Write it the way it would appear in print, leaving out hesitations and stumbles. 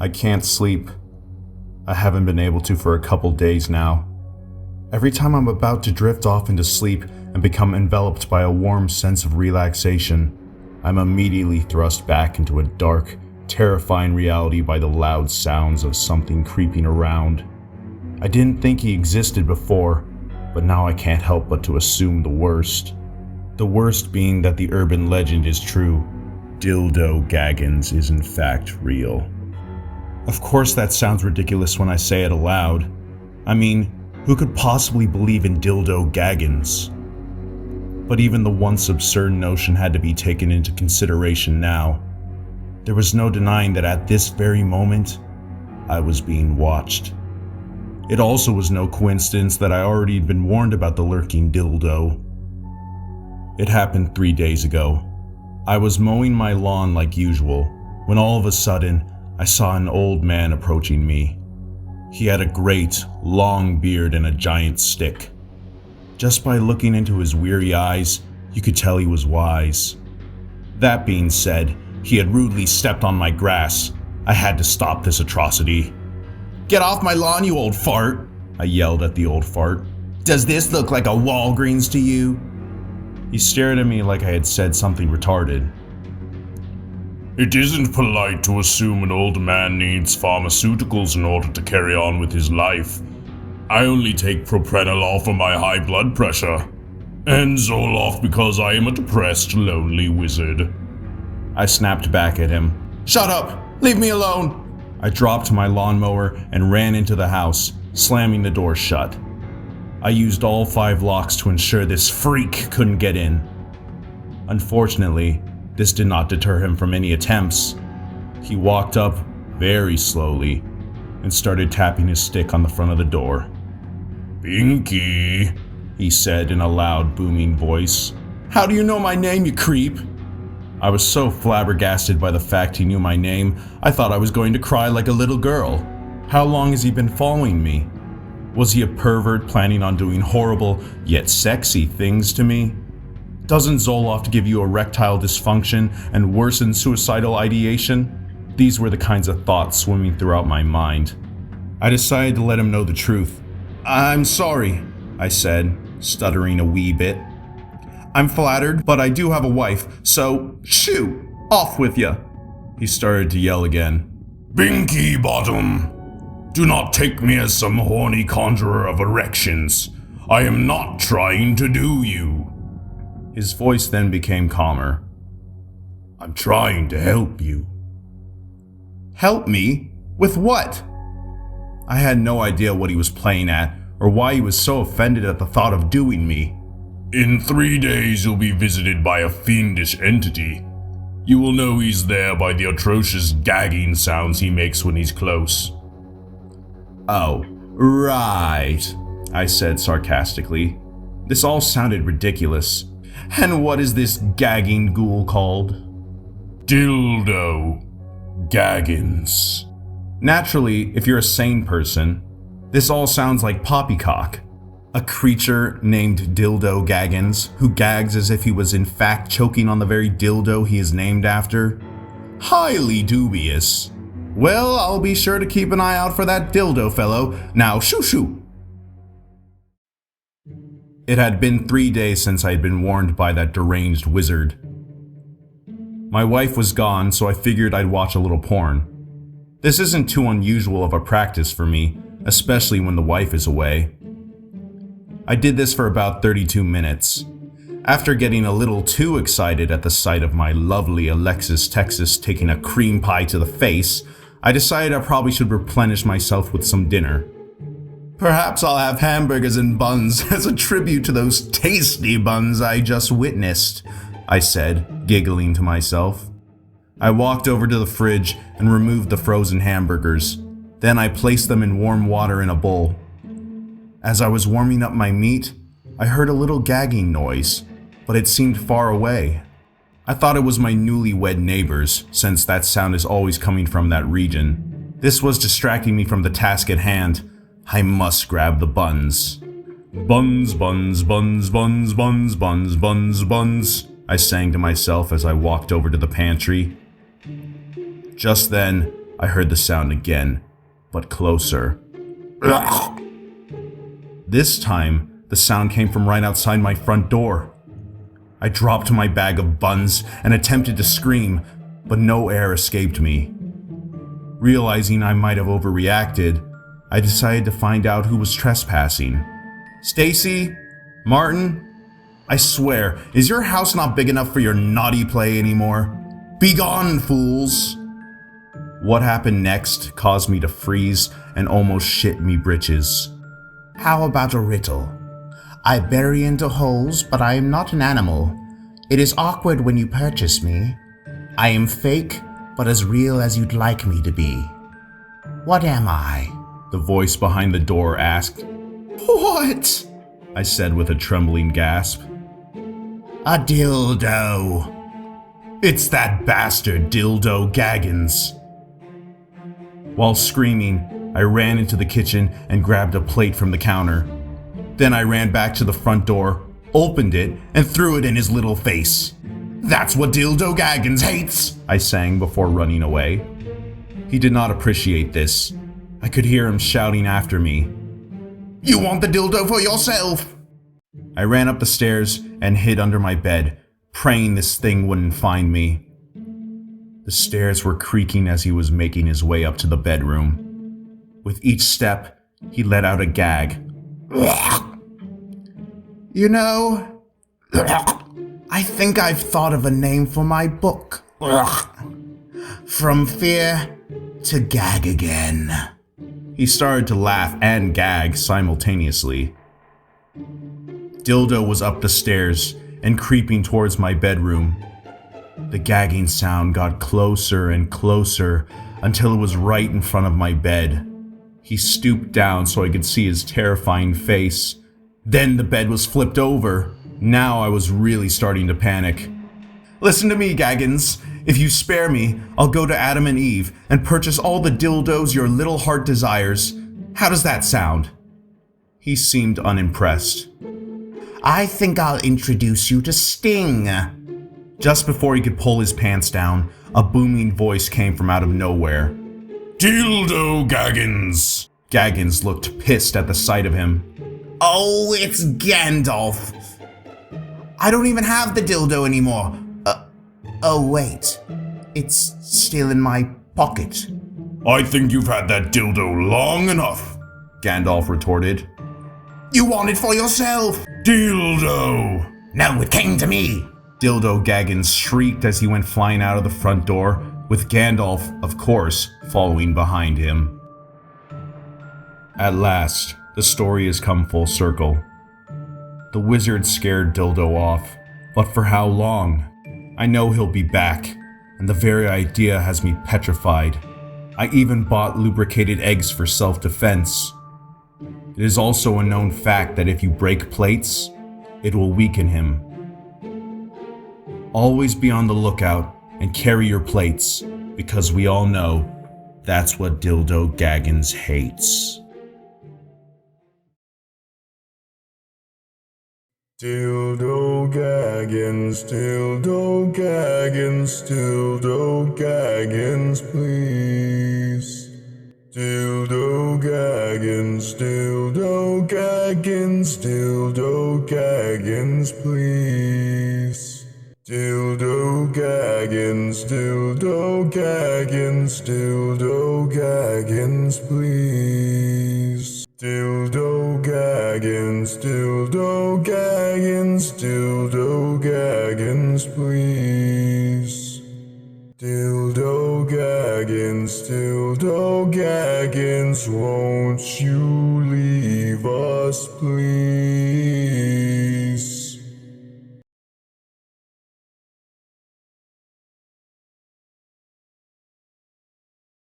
I can't sleep. I haven't been able to for a couple days now. Every time I'm about to drift off into sleep and become enveloped by a warm sense of relaxation, I'm immediately thrust back into a dark, terrifying reality by the loud sounds of something creeping around. I didn't think he existed before, but now I can't help but to assume the worst. The worst being that the urban legend is true. Dildo Gaggins is in fact real. Of course that sounds ridiculous when I say it aloud. I mean, who could possibly believe in Dildo Gaggins? But even the once absurd notion had to be taken into consideration now. There was no denying that at this very moment, I was being watched. It also was no coincidence that I already had been warned about the lurking dildo. It happened 3 days ago. I was mowing my lawn like usual, when all of a sudden, I saw an old man approaching me. He had a great, long beard and a giant stick. Just by looking into his weary eyes, you could tell he was wise. That being said, he had rudely stepped on my grass. I had to stop this atrocity. "Get off my lawn, you old fart!" I yelled at the old fart. "Does this look like a Walgreens to you?" He stared at me like I had said something retarded. It isn't polite to assume an old man needs pharmaceuticals in order to carry on with his life. I only take propranolol for my high blood pressure, and Zoloft because I am a depressed, lonely wizard. I snapped back at him. "Shut up! Leave me alone!" I dropped my lawnmower and ran into the house, slamming the door shut. I used all 5 locks to ensure this freak couldn't get in. Unfortunately, this did not deter him from any attempts. He walked up very slowly and started tapping his stick on the front of the door. "Pinky," he said in a loud, booming voice. "How do you know my name, you creep?" I was so flabbergasted by the fact he knew my name, I thought I was going to cry like a little girl. How long has he been following me? Was he a pervert planning on doing horrible, yet sexy things to me? Doesn't Zoloft give you erectile dysfunction and worsen suicidal ideation? These were the kinds of thoughts swimming throughout my mind. I decided to let him know the truth. "I'm sorry," I said, stuttering a wee bit. "I'm flattered, but I do have a wife, so shoo, off with ya." He started to yell again. "Pinky Bottom, do not take me as some horny conjurer of erections. I am not trying to do you." His voice then became calmer. "I'm trying to help you." "Help me? With what?" I had no idea what he was playing at, or why he was so offended at the thought of doing me. "In 3 days you'll be visited by a fiendish entity. You will know he's there by the atrocious gagging sounds he makes when he's close." "Oh, right," I said sarcastically. This all sounded ridiculous. "And what is this gagging ghoul called?" "Dildo Gaggins." Naturally, if you're a sane person, this all sounds like poppycock. A creature named Dildo Gaggins, who gags as if he was in fact choking on the very dildo he is named after. Highly dubious. Well, I'll be sure to keep an eye out for that dildo fellow. Now, shoo shoo! It had been 3 days since I had been warned by that deranged wizard. My wife was gone, so I figured I'd watch a little porn. This isn't too unusual of a practice for me, especially when the wife is away. I did this for about 32 minutes. After getting a little too excited at the sight of my lovely Alexis Texas taking a cream pie to the face, I decided I probably should replenish myself with some dinner. Perhaps I'll have hamburgers and buns as a tribute to those tasty buns I just witnessed, I said, giggling to myself. I walked over to the fridge and removed the frozen hamburgers. Then I placed them in warm water in a bowl. As I was warming up my meat, I heard a little gagging noise, but it seemed far away. I thought it was my newlywed neighbors, since that sound is always coming from that region. This was distracting me from the task at hand. I must grab the buns. Buns, buns, buns, buns, buns, buns, buns, buns, I sang to myself as I walked over to the pantry. Just then, I heard the sound again, but closer. This time, the sound came from right outside my front door. I dropped my bag of buns and attempted to scream, but no air escaped me. Realizing I might have overreacted, I decided to find out who was trespassing. Stacy? Martin? I swear, is your house not big enough for your naughty play anymore? Be gone, fools! What happened next caused me to freeze and almost shit me britches. How about a riddle? I bury into holes, but I am not an animal. It is awkward when you purchase me. I am fake, but as real as you'd like me to be. What am I? The voice behind the door asked. What? I said with a trembling gasp. A dildo. It's that bastard Dildo Gaggins. While screaming, I ran into the kitchen and grabbed a plate from the counter. Then I ran back to the front door, opened it, and threw it in his little face. That's what Dildo Gaggins hates, I sang before running away. He did not appreciate this. I could hear him shouting after me. You want the dildo for yourself? I ran up the stairs and hid under my bed, praying this thing wouldn't find me. The stairs were creaking as he was making his way up to the bedroom. With each step, he let out a gag. You know, I think I've thought of a name for my book. From fear to gag again. He started to laugh and gag simultaneously. Dildo was up the stairs and creeping towards my bedroom. The gagging sound got closer and closer until it was right in front of my bed. He stooped down so I could see his terrifying face. Then the bed was flipped over. Now I was really starting to panic. Listen to me, Gaggins. If you spare me, I'll go to Adam and Eve and purchase all the dildos your little heart desires. How does that sound? He seemed unimpressed. I think I'll introduce you to Sting. Just before he could pull his pants down, a booming voice came from out of nowhere. Dildo Gaggins! Gaggins looked pissed at the sight of him. Oh, it's Gandalf. I don't even have the dildo anymore. Oh wait, it's still in my pocket. I think you've had that dildo long enough, Gandalf retorted. You want it for yourself. Dildo! No, it came to me. Dildo Gaggins shrieked as he went flying out of the front door, with Gandalf, of course, following behind him. At last, the story has come full circle. The wizard scared Dildo off, but for how long? I know he'll be back, and the very idea has me petrified. I even bought lubricated eggs for self-defense. It is also a known fact that if you break plates, it will weaken him. Always be on the lookout and carry your plates, because we all know that's what Dildo Gaggins hates. Dildo Gaggins, Dildo Gaggins, Dildo Gaggins, please. Dildo Gaggins, Dildo Gaggins, Dildo Gaggins, please. Dildo Gaggins, Dildo Gaggins, Dildo Gaggins, please. Dildo Gaggins, Dildo Gaggins, Dildo Gaggins, please. Dildo Gaggins, Dildo Gaggins, won't you leave us, please?